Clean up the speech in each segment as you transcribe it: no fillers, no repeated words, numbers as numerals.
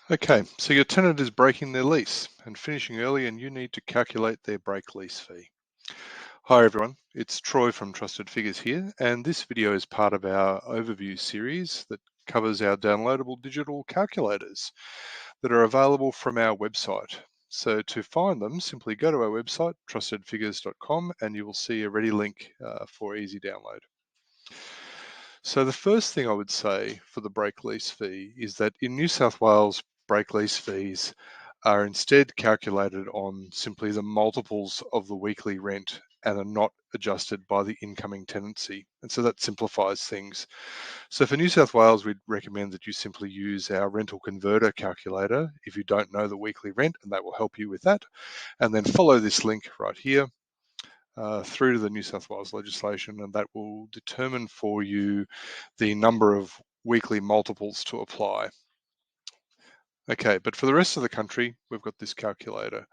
Okay, so your tenant is breaking their lease and finishing early, and you need to calculate their break lease fee. Hi everyone, it's Troy from Trusted Figures here, and this video is part of our overview series that covers our downloadable digital calculators that are available from our website. So to find them, simply go to our website, trustedfigures.com, and you will see a ready link for easy download. So the first thing I would say for the break lease fee is that in New South Wales, break lease fees are instead calculated on simply the multiples of the weekly rent and are not adjusted by the incoming tenancy. And so that simplifies things. So for New South Wales, we'd recommend that you simply use our rental converter calculator if you don't know the weekly rent, and that will help you with that. And then follow this link right here through to the New South Wales legislation, and that will determine for you the number of weekly multiples to apply. Okay, but for the rest of the country, we've got this calculator.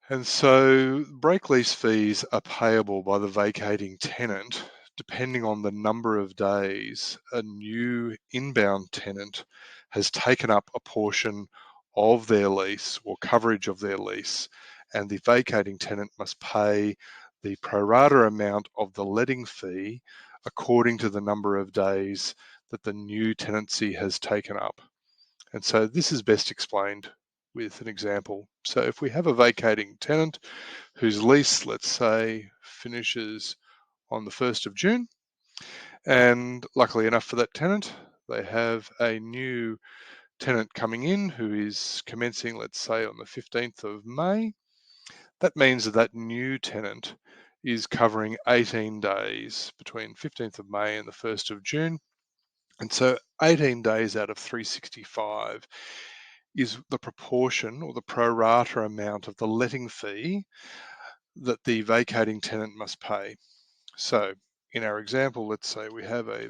And so break lease fees are payable by the vacating tenant depending on the number of days a new inbound tenant has taken up a portion of their lease or coverage of their lease, and the vacating tenant must pay the pro rata amount of the letting fee according to the number of days that the new tenancy has taken up. And so this is best explained with an example. So if we have a vacating tenant whose lease, let's say, finishes on the 1st of June, and luckily enough for that tenant, they have a new tenant coming in who is commencing, let's say, on the 15th of May. That means that that new tenant is covering 18 days between 15th of May and the 1st of June. And so 18 days out of 365 is the proportion or the pro rata amount of the letting fee that the vacating tenant must pay. So in our example, let's say we have a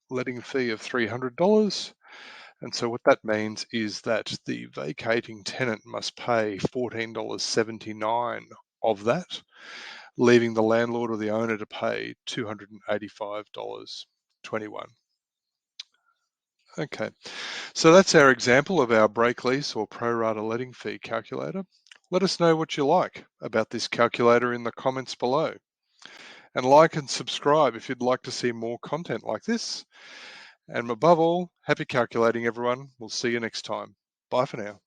letting fee of $300. And so what that means is that the vacating tenant must pay $14.79 of that, leaving the landlord or the owner to pay $285.21. Okay, so that's our example of our break lease or pro rata letting fee calculator. Let us know what you like about this calculator in the comments below. And like and subscribe if you'd like to see more content like this. And above all, happy calculating, everyone. We'll see you next time. Bye for now.